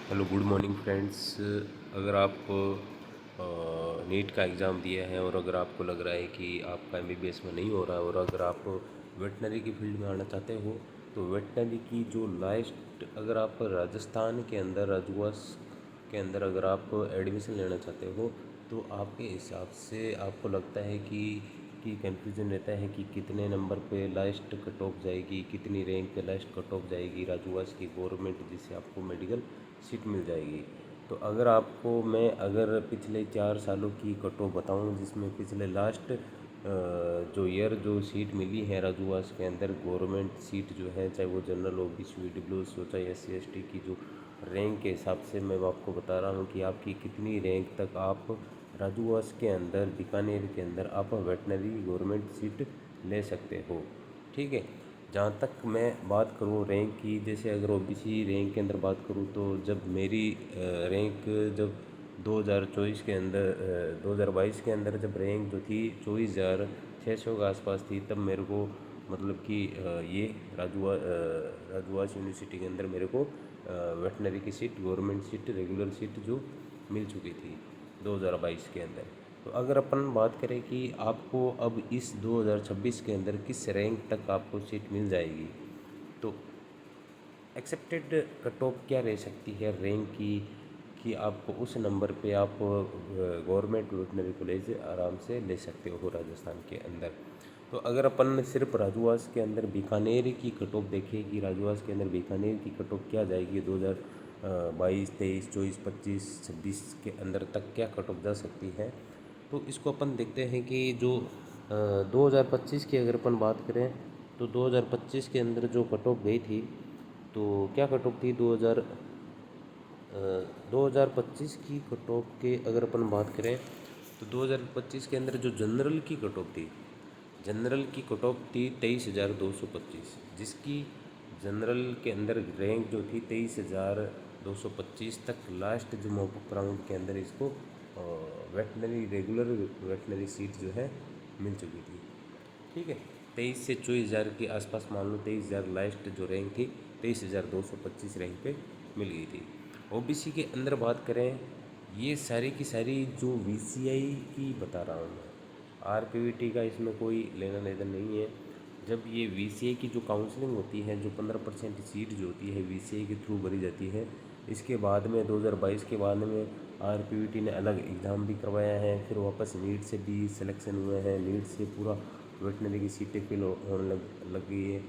Hello good morning friends. अगर आप NEET का एग्ज़ाम दिया है और अगर आपको लग रहा है कि आपका एमबीबीएस में नहीं हो रहा है और अगर आप वेटनरी की फील्ड में आना चाहते हो तो वेटनरी की जो लास्ट अगर आप राजस्थान के अंदर राजूवास के अंदर अगर आप एडमिशन लेना चाहते हो तो आपके हिसाब से आपको लगता है कि कन्फ्यूज़न रहता है कि कितने नंबर पे लास्ट कट ऑफ जाएगी, कितनी रैंक पे लास्ट कट ऑफ जाएगी राजूवास की गवर्नमेंट जिससे आपको मेडिकल सीट मिल जाएगी। तो अगर आपको मैं अगर पिछले 4 सालों की कट ऑफ बताऊँ जिसमें पिछले लास्ट जो ईयर जो सीट मिली है राजूवास के अंदर गवर्नमेंट सीट जो है, चाहे वो जनरल ओबीसी ईडब्ल्यूएस हो चाहे एससी एसटी की, जो रैंक के हिसाब से मैं आपको बता रहा हूँ कि आपकी कितनी रैंक तक आप राजूवास के अंदर बीकानेर के अंदर आप वेटनरी गवर्नमेंट सीट ले सकते हो। ठीक है। जहाँ तक मैं बात करूँ रैंक की, जैसे अगर ओबीसी रैंक के अंदर बात करूँ तो जब मेरी रैंक जब 2024 के अंदर 2022 के अंदर जब रैंक जो थी 24,600 के आसपास थी, तब मेरे को मतलब कि ये राजूवास यूनिवर्सिटी के अंदर मेरे को वेटनरी की seat government seat regular seat जो मिल चुकी थी 2022 के अंदर। तो अगर अपन बात करें कि आपको अब इस 2026 के अंदर किस रैंक तक आपको सीट मिल जाएगी, तो एक्सेप्टेड कट ऑफ क्या रह सकती है रैंक की कि आपको उस नंबर पे आप गवर्नमेंट वेटनरी कॉलेज आराम से ले सकते हो राजस्थान के अंदर। तो अगर अपन सिर्फ राजूवास के अंदर बीकानेर की कट ऑफ देखें कि राजूवास के अंदर बीकानेर की कट ऑफ क्या जाएगी 2022 23 24 25 26 के अंदर तक क्या कट ऑफ जा सकती है, तो इसको अपन देखते हैं कि जो 2025 की अगर अपन बात करें तो 2025 के अंदर जो कट ऑफ गई थी, तो क्या कट ऑफ थी 2025 की कट ऑफ के अगर अपन बात करें तो 2025 के अंदर जो जनरल की कट ऑफ थी, जनरल की कट ऑफ थी 23,225, जिसकी जनरल के अंदर रैंक जो थी 23,225 तक लास्ट जो मॉपअप राउंड के अंदर इसको वेटनरी रेगुलर वेटनरी सीट जो है मिल चुकी थी। ठीक है। 23 से 24 हज़ार के आसपास मान लो, 23 हज़ार लास्ट जो रैंक थी 23,225 रैंक पे मिल गई थी। ओबीसी के अंदर बात करें, ये सारी की सारी जो वीसीआई की बता रहा हूँ मैं, आरपीवीटी का इसमें कोई लेना देना नहीं है। जब ये वीसीआई की जो काउंसलिंग होती है, जो 15% सीट जो होती है वीसीआई के थ्रू भरी जाती है, इसके बाद में 2022 के बाद में आरपीवीटी ने अलग एग्ज़ाम भी करवाया है, फिर वापस नीट से भी सिलेक्शन हुए हैं, नीट से पूरा वेटनरी की सीटें फिल होने लग गई है।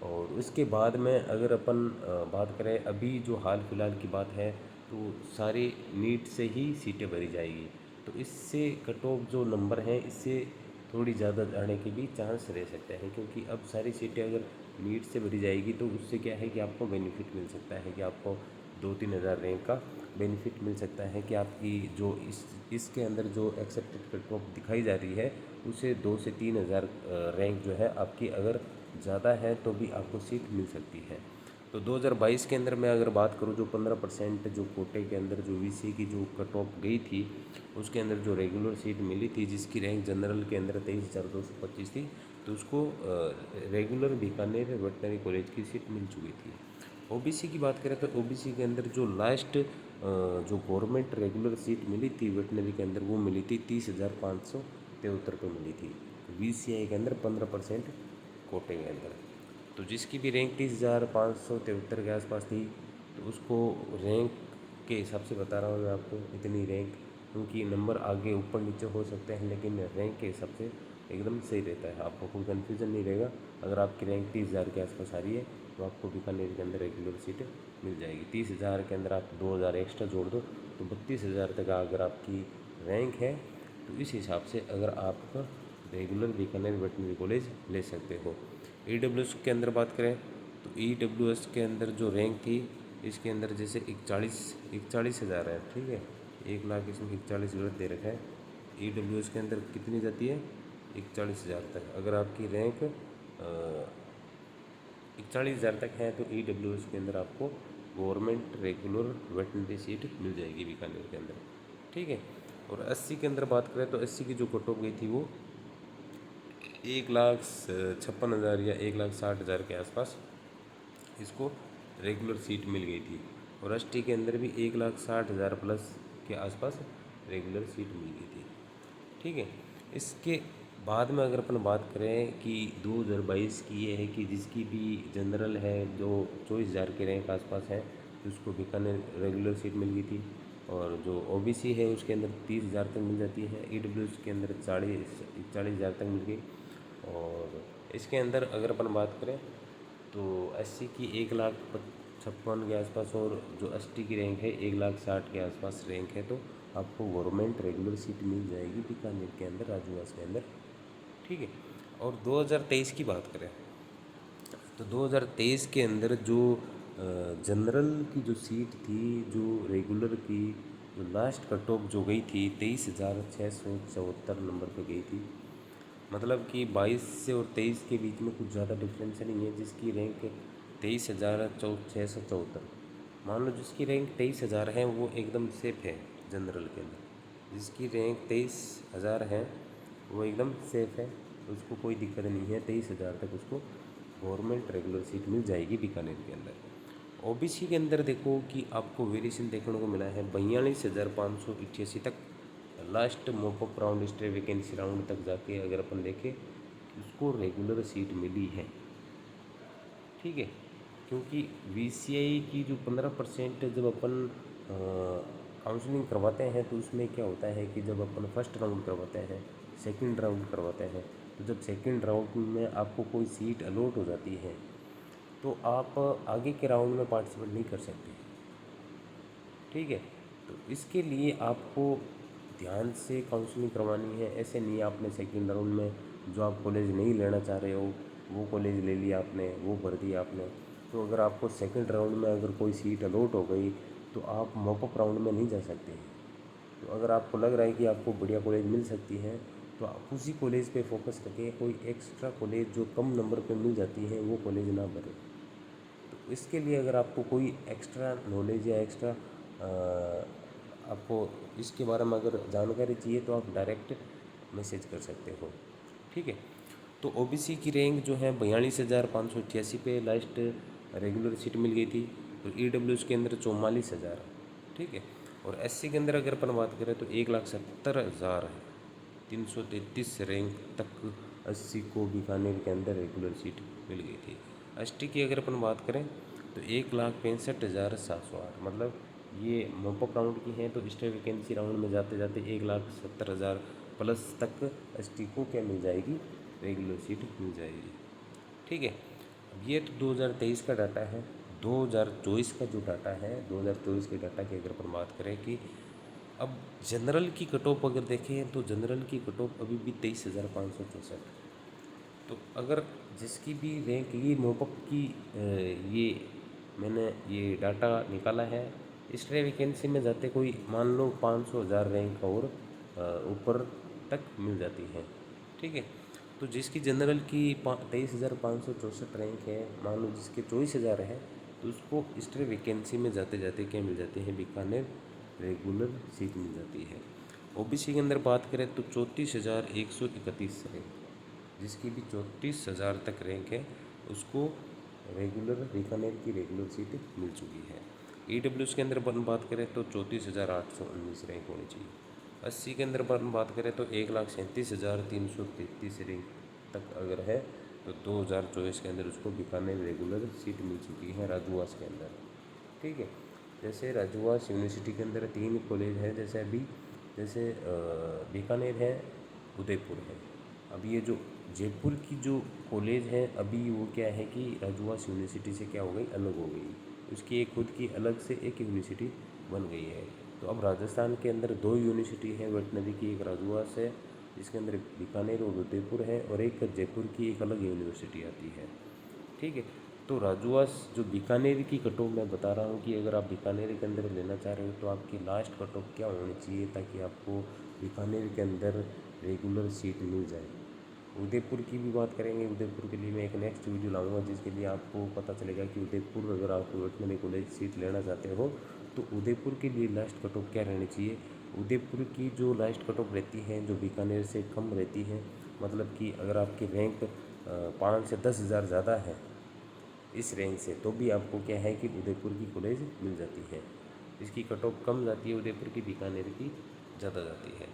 और उसके बाद में अगर अपन बात करें अभी जो हाल फिलहाल की बात है, तो सारी नीट से ही सीटें भरी जाएगी। तो इससे कट ऑफ जो नंबर हैं इससे थोड़ी ज़्यादा जाने के भी चांस रह सकते हैं, क्योंकि अब सारी सीटें अगर नीट से भरी जाएगी तो उससे क्या है कि आपको बेनिफिट मिल सकता है कि आपको 2-3 हज़ार रैंक का बेनिफिट मिल सकता है कि आपकी जो इसके अंदर जो एक्सेप्टेड कट ऑफ दिखाई जा रही है उसे 2 से 3 हज़ार रैंक जो है आपकी अगर ज़्यादा है तो भी आपको सीट मिल सकती है। तो 2022 के अंदर मैं अगर बात करूँ, जो 15% जो कोटे के अंदर जो वीसी की जो कट ऑफ गई थी उसके अंदर जो रेगुलर सीट मिली थी जिसकी रैंक जनरल के अंदर 23,225 थी, तो उसको रेगुलर बीकानेर वेटनरी कॉलेज की सीट मिल चुकी थी। ओबीसी की बात करें तो ओबीसी के अंदर जो लास्ट जो गवर्नमेंट रेगुलर सीट मिली थी वेटनरी के अंदर वो मिली थी 30,573 पे मिली थी वीसीआई के अंदर 15% कोटे के अंदर। तो जिसकी भी रैंक 30,573 के आसपास थी, तो उसको रैंक के हिसाब से बता रहा हूँ मैं आपको इतनी रैंक, क्योंकि नंबर आगे ऊपर नीचे हो सकते हैं लेकिन रैंक के हिसाब से एकदम सही रहता है, आपको कोई कन्फ्यूज़न नहीं रहेगा। अगर आपकी रैंक 30,000 के आसपास आ रही है तो आपको बीकानेर के अंदर रेगुलर सीट मिल जाएगी। 30,000 के अंदर आप 2,000 एक्स्ट्रा जोड़ दो तो 32,000 तक अगर आपकी रैंक है, तो इस हिसाब से अगर आप रेगुलर बीकानेर वेटनरी कॉलेज ले सकते हो। ईडब्ल्यूएस के अंदर बात करें तो ईडब्ल्यूएस के अंदर जो रैंक थी इसके अंदर जैसे 41,000 है, ठीक है, 1 लाख इसमें 41 गलत दे रखा है। ईडब्ल्यूएस के अंदर कितनी जाती है 41,000 तक, अगर आपकी रैंक 41,000 तक है तो ईडब्ल्यूएस के अंदर आपको गवर्नमेंट रेगुलर वेटनरी सीट मिल जाएगी बीकानेर के अंदर। ठीक है। और 80 के अंदर बात करें तो 80 की जो कट ऑफ गई थी वो 1,56,000 या 1,60,000 के आसपास इसको रेगुलर सीट मिल गई थी। और एसटी के अंदर भी 1,60,000 प्लस के आसपास रेगुलर सीट मिल गई थी। ठीक है। इसके बाद में अगर अपन बात करें कि 2022 की ये है कि जिसकी भी जनरल है जो 24,000 के रैंक आसपास है उसको बीकानेर रेगुलर सीट मिल गई थी। और जो ओबीसी है उसके अंदर 30,000 तक मिल जाती है। ईडब्ल्यूएस के अंदर 40,000 तक मिल गई। और इसके अंदर अगर अपन बात करें तो एससी की 1,56,000 के आसपास और जो एसटी की रैंक है 1,60,000 के आसपास रैंक है, तो आपको गवर्नमेंट रेगुलर सीट मिल जाएगी बीकानेर के अंदर, राजूवास के अंदर। ठीक है। और 2023 की बात करें तो 2023 के अंदर जो जनरल की जो सीट थी, जो रेगुलर की जो लास्ट कट ऑफ जो गई थी 23,674 नंबर पे गई थी। मतलब कि 22 से और 23 के बीच में कुछ ज़्यादा डिफरेंस नहीं है। जिसकी रैंक 23,674, मान लो जिसकी रैंक 23,000 है वो एकदम सेफ है जनरल के अंदर। जिसकी रैंक 23,000 है वो एकदम सेफ है, उसको कोई दिक्कत नहीं है। 23,000 तक उसको गवर्नमेंट रेगुलर सीट मिल जाएगी बीकानेर के अंदर। ओबीसी के अंदर देखो कि आपको वेरिएशन देखने को मिला है 42,588 तक last mop-up round stay vacancy round तक जाके अगर अपन देखें उसको रेगुलर सीट मिली है। ठीक है। क्योंकि वीसीआई की जो 15% जब अपन काउंसलिंग करवाते हैं तो उसमें क्या होता है कि जब अपन फर्स्ट राउंड करवाते हैं, सेकंड राउंड करवाते हैं, तो जब सेकंड राउंड में आपको कोई सीट अलॉट हो जाती है तो आप आगे के राउंड में पार्टिसिपेट नहीं कर सकते। ठीक है। तो इसके लिए आपको ध्यान से काउंसलिंग करवानी है। ऐसे नहीं आपने सेकंड राउंड में जो आप कॉलेज नहीं लेना चाह रहे हो वो कॉलेज ले लिया आपने, वो भर दिया आपने। तो अगर आपको सेकंड राउंड में अगर कोई सीट अलॉट हो गई तो आप मॉपअप राउंड में नहीं जा सकते हैं। तो अगर आपको लग रहा है कि आपको बढ़िया कॉलेज मिल सकती है तो आप उसी कॉलेज पे फोकस करके कोई एक्स्ट्रा कॉलेज जो कम नंबर पे मिल जाती है वो कॉलेज ना भरें। तो इसके लिए अगर आपको कोई एक्स्ट्रा नॉलेज या एक्स्ट्रा आपको इसके बारे में अगर जानकारी चाहिए तो आप डायरेक्ट मैसेज कर सकते हो। ठीक है। तो ओबीसी की रैंक जो है 42,588 पे लास्ट रेगुलर सीट मिल गई थी। तो ईडब्ल्यूएस के अंदर 44,000। ठीक है। और एससी के अंदर अगर अपन बात करें तो 1,70,333 रैंक तक एससी को बीकानेर के अंदर रेगुलर सीट मिल गई थी। एसटी की अगर अपन बात करें तो 1,65,708, मतलब ये मॉपअप राउंड की है। तो स्टे वैकेंसी राउंड में जाते जाते 1,70,000 प्लस तक एसटी को क्या मिल जाएगी, रेगुलर सीट मिल जाएगी। ठीक है। अब ये तो 2023 का डाटा है। 2024 का जो डाटा है, 2024 के डाटा की अगर अपन बात करें कि अब जनरल की कट ऑफ अगर देखें तो जनरल की कट ऑफ अभी भी 23,564। तो अगर जिसकी भी रैंक ये मोपअप की ये मैंने ये डाटा निकाला है, इस रे वैकेंसी में जाते कोई मान लो 500,000 रैंक और ऊपर तक मिल जाती है। ठीक है। तो जिसकी जनरल की 23,564 रैंक है, मान लो जिसके 24,000 है, तो उसको इस रे वैकेंसी में जाते जाते क्या मिल जाती है, बीकानेर रेगुलर सीट मिल जाती है। ओबीसी के अंदर बात करें तो 34,131 रैंक, जिसकी भी 34,000 तक रैंक है उसको रेगुलर बीकानेर की रेगुलर सीट मिल चुकी है। ईडब्ल्यूएस के अंदर अपन बात करें तो 34,819 रैंक होनी चाहिए। 80 के अंदर अपन बात करें तो 1,37,333 रैंक तक अगर है तो 2024 के अंदर उसको बीकानेर रेगुलर सीट मिल चुकी है राजूवास के अंदर। ठीक है। जैसे राजूवास यूनिवर्सिटी के अंदर 3 कॉलेज हैं, जैसे अभी जैसे बीकानेर है, उदयपुर है। अब ये जो जयपुर की जो कॉलेज है अभी वो क्या है कि राजूवास यूनिवर्सिटी से क्या हो गई, अलग हो गई। उसकी एक खुद की अलग से एक यूनिवर्सिटी बन गई है। तो अब राजस्थान के अंदर 2 यूनिवर्सिटी है वेटनरी की, एक राजूवास है जिसके अंदर बीकानेर और उदयपुर है, और एक जयपुर की एक अलग यूनिवर्सिटी आती है। ठीक है। तो राजूवास जो बीकानेर की कट ऑफ मैं बता रहा हूँ कि अगर आप बीकानेर के अंदर लेना चाह रहे हो तो आपकी लास्ट कट ऑफ क्या होनी चाहिए ताकि आपको बीकानेर के अंदर रेगुलर सीट मिल जाए। उदयपुर की भी बात करेंगे। उदयपुर के लिए मैं एक नेक्स्ट वीडियो लाऊंगा जिसके लिए आपको पता चलेगा कि उदयपुर अगर आप वेटनरी कॉलेज सीट लेना चाहते हो तो उदयपुर के लिए लास्ट कट ऑफ क्या रहनी चाहिए। उदयपुर की जो लास्ट कट ऑफ रहती है जो बीकानेर से कम रहती है, मतलब कि अगर आपकी रैंक 5 से 10,000 ज़्यादा है इस रैंक से, तो भी आपको क्या है कि उदयपुर की कॉलेज मिल जाती है। इसकी कट ऑफ कम जाती है उदयपुर की, बीकानेर की ज़्यादा जाती है।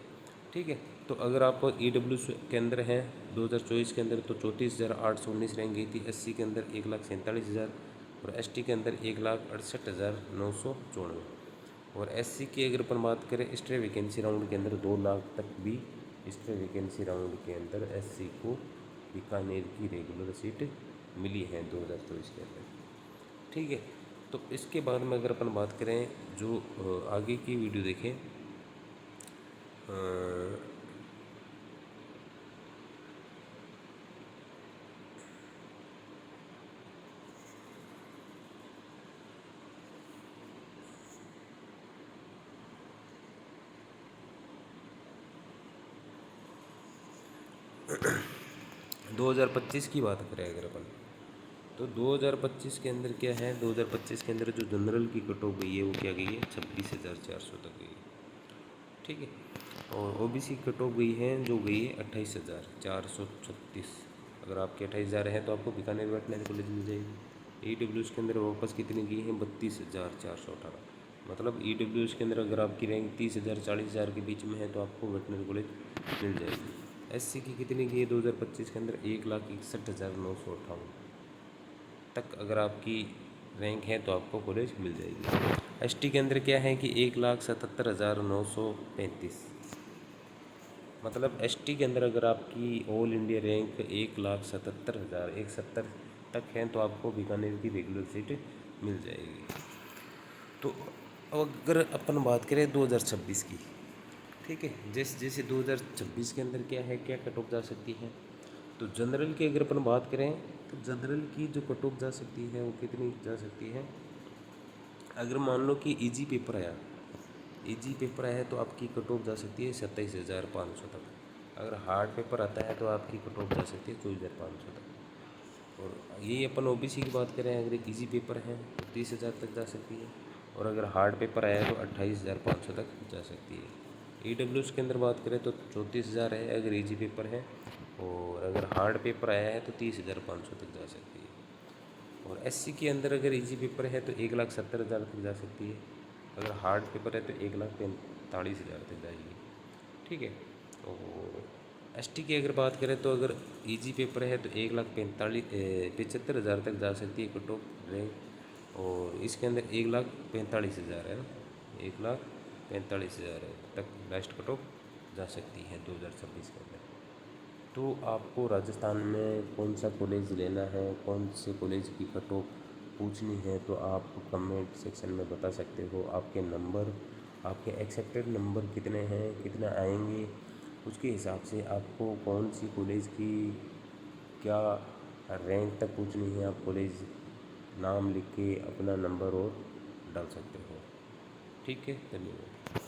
ठीक है, तो अगर आप EW के अंदर हैं 2024 के अंदर तो 34,819 रैंक गई थी। SC के अंदर 1,47,000 और ST के अंदर 1,68,994 और SC की अगर अपन बात करें स्ट्रे वैकेंसी राउंड के अंदर 2 लाख तक भी स्ट्रे वैकेंसी राउंड के अंदर SC को बीकानेर की रेगुलर सीट मिली है 2024 के अंदर। ठीक है, तो इसके बाद में अगर अपन बात करें जो आगे की वीडियो देखें, 2025 की बात करें अगर अपन, तो 2025 के अंदर क्या है, 2025 के अंदर जो जनरल की कट ऑफ गई है वो क्या गई है 26,400 तक गई है। ठीक है, और OBC की कट ऑफ गई है जो गई है 28,436। अगर आपके 28,000 हैं तो आपको बीकानेर वेटनरी कॉलेज मिल जाएगी। EWS के अंदर वापस कितनी गई है 32,418। मतलब EWS के अंदर अगर आपकी रैंक 30,000 40,000 के बीच में है तो आपको वेटनरी कॉलेज मिल जाएगी। SC की कितनी गई है 2025 के अंदर 1,61,958 तक अगर आपकी रैंक है तो आपको कॉलेज मिल जाएगी। ST के अंदर क्या है कि 1,77,935। मतलब ST के अंदर अगर आपकी ऑल इंडिया रैंक 1,77,170 तक है तो आपको बीकानेर की रेगुलर सीट मिल जाएगी। तो अगर अपन बात करें 2026 की, ठीक है, जैसे 2026 के अंदर क्या है, क्या कट ऑफ जा सकती है, तो जनरल की अगर अपन बात करें तो जनरल की जो कट ऑफ जा सकती है वो कितनी जा सकती है। अगर मान लो कि इजी पेपर आया तो आपकी कट ऑफ जा सकती है 27,500 तक। अगर हार्ड पेपर आता है तो आपकी कट ऑफ जा सकती है 24,500 तक। और यही अपन OBC की बात करें, अगर इजी पेपर है तो 30,000 तक जा सकती है और अगर हार्ड पेपर आया तो 28,500 तक जा सकती है। EWS के अंदर बात करें तो 34,000 है अगर इजी पेपर है, और अगर हार्ड पेपर आया है तो 30,500 तक जा सकती है। और SC के अंदर अगर इजी पेपर है तो 1,70,000 तक जा सकती है, अगर हार्ड पेपर है तो 1,45,000 तक जाएगी। ठीक है, और ST की अगर बात करें तो अगर इजी पेपर है तो 1,75,000 तक जा सकती है कट ऑफ रैंक, और इसके अंदर 1,45,000 है ना, 1,45,000 तक लास्ट कट ऑफ जा सकती है 2026 के अंदर। तो आपको राजस्थान में कौन सा कॉलेज लेना है, कौन से कॉलेज की कट ऑफ पूछनी है, तो आप कमेंट सेक्शन में बता सकते हो। आपके नंबर, आपके एक्सेप्टेड नंबर कितने हैं, कितने आएंगे, उसके हिसाब से आपको कौन सी कॉलेज की क्या रैंक तक पूछनी है, आप कॉलेज नाम लिख के अपना नंबर और डाल सकते हो। ठीक है, धन्यवाद।